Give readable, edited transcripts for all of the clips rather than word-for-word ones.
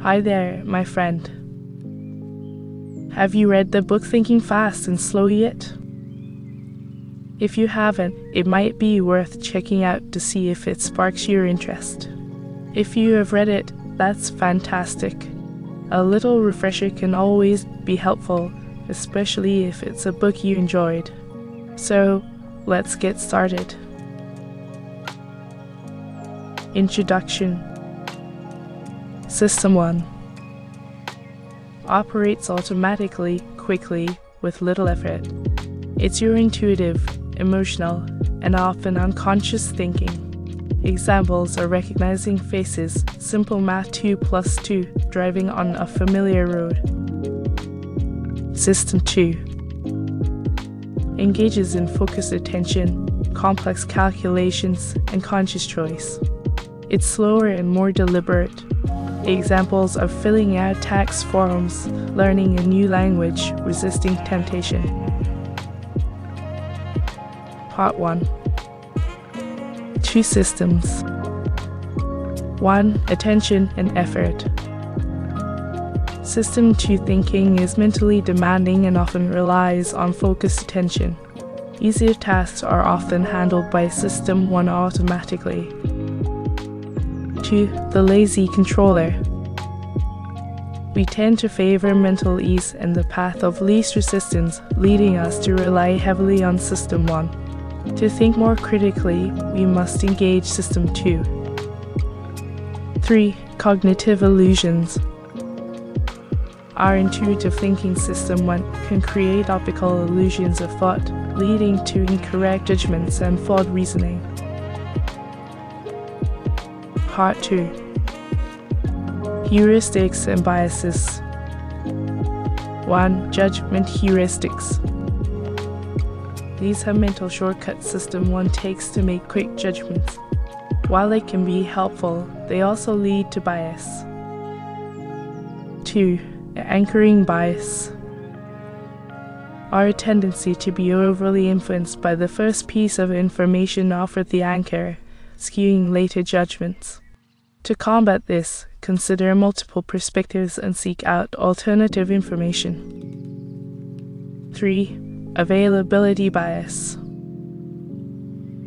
Hi there, my friend. Have you read the book Thinking Fast and Slow yet? If you haven't, it might be worth checking out to see if it sparks your interest. If you have read it, that's fantastic. A little refresher can always be helpful, especially if it's a book you enjoyed. So, let's get started. Introduction. System 1 operates automatically, quickly, with little effort. It's your intuitive, emotional, and often unconscious thinking. Examples are recognizing faces, simple math 2 plus 2, driving on a familiar road. System 2 engages in focused attention, complex calculations, and conscious choice. It's slower and more deliberate. Examples are filling out tax forms, learning a new language, resisting temptation. Part 1. 2 systems. 1. Attention and effort. System 2 thinking is mentally demanding and often relies on focused attention. Easier tasks are often handled by System 1 automatically. 2. The lazy controller. We tend to favor mental ease and the path of least resistance, leading us to rely heavily on System 1. To think more critically, we must engage System 2. 3. Cognitive illusions. Our intuitive thinking System 1 can create optical illusions of thought, leading to incorrect judgments and flawed reasoning. Part 2. Heuristics and biases. 1. Judgment heuristics. These are mental shortcuts System 1 takes to make quick judgments. While they can be helpful, they also lead to bias. 2. Anchoring bias. Our tendency to be overly influenced by the first piece of information offered the anchor, skewing later judgments. To combat this, consider multiple perspectives and seek out alternative information. 3. Availability bias.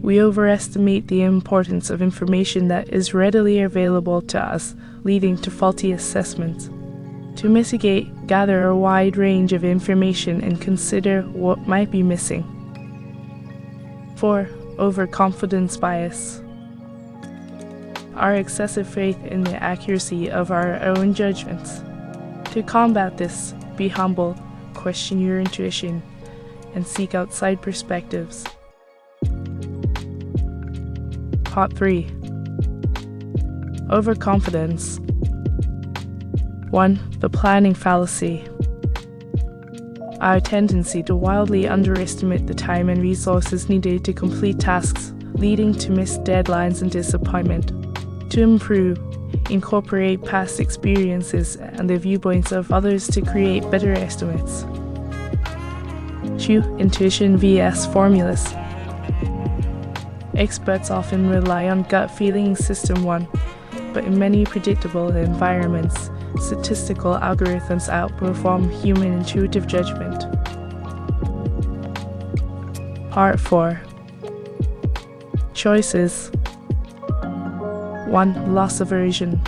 We overestimate the importance of information that is readily available to us, leading to faulty assessments. To mitigate, gather a wide range of information and consider what might be missing. 4. Overconfidence bias. Our excessive faith in the accuracy of our own judgments. To combat this, be humble, question your intuition, and seek outside perspectives. Part 3. Overconfidence. 1. The planning fallacy. Our tendency to wildly underestimate the time and resources needed to complete tasks, leading to missed deadlines and disappointment. To improve, incorporate past experiences and the viewpoints of others to create better estimates. 2. Intuition vs. formulas. Experts often rely on gut feeling System 1, but in many predictable environments, statistical algorithms outperform human intuitive judgment. Part 4. Choices. 1. Loss aversion.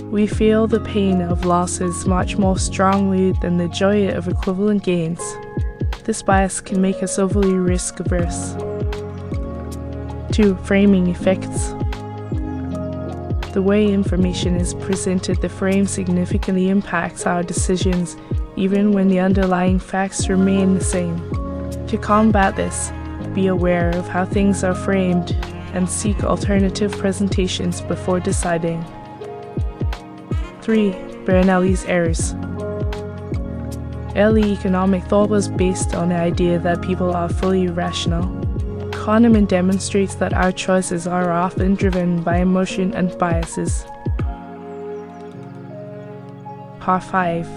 We feel the pain of losses much more strongly than the joy of equivalent gains. This bias can make us overly risk-averse. 2. Framing effects. The way information is presented, the frame significantly impacts our decisions, even when the underlying facts remain the same. To combat this, be aware of how things are framed and seek alternative presentations before deciding. 3. Bernoulli's errors. Early economic thought was based on the idea that people are fully rational. Kahneman demonstrates that our choices are often driven by emotion and biases. Part 5.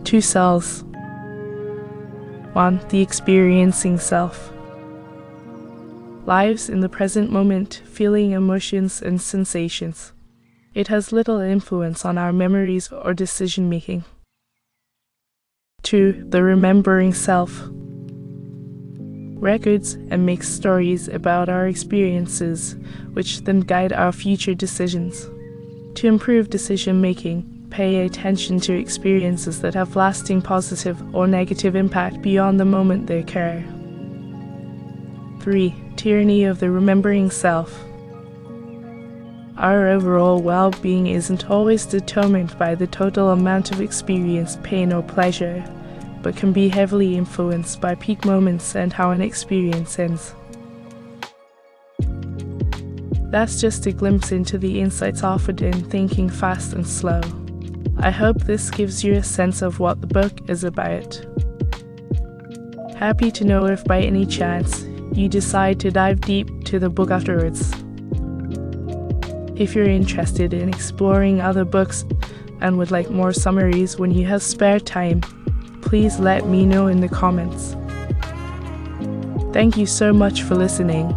2 selves. 1. The experiencing self. Lives in the present moment, feeling emotions and sensations. It has little influence on our memories or decision-making. 2. The remembering self records and makes stories about our experiences, which then guide our future decisions. To improve decision-making, pay attention to experiences that have lasting positive or negative impact beyond the moment they occur. 3. Tyranny of the remembering self. Our overall well-being isn't always determined by the total amount of experienced pain or pleasure, but can be heavily influenced by peak moments and how an experience ends. That's just a glimpse into the insights offered in Thinking Fast and Slow. I hope this gives you a sense of what the book is about. Happy to know if by any chance you decide to dive deep to the book afterwards. If you're interested in exploring other books and would like more summaries when you have spare time, please let me know in the comments. Thank you so much for listening.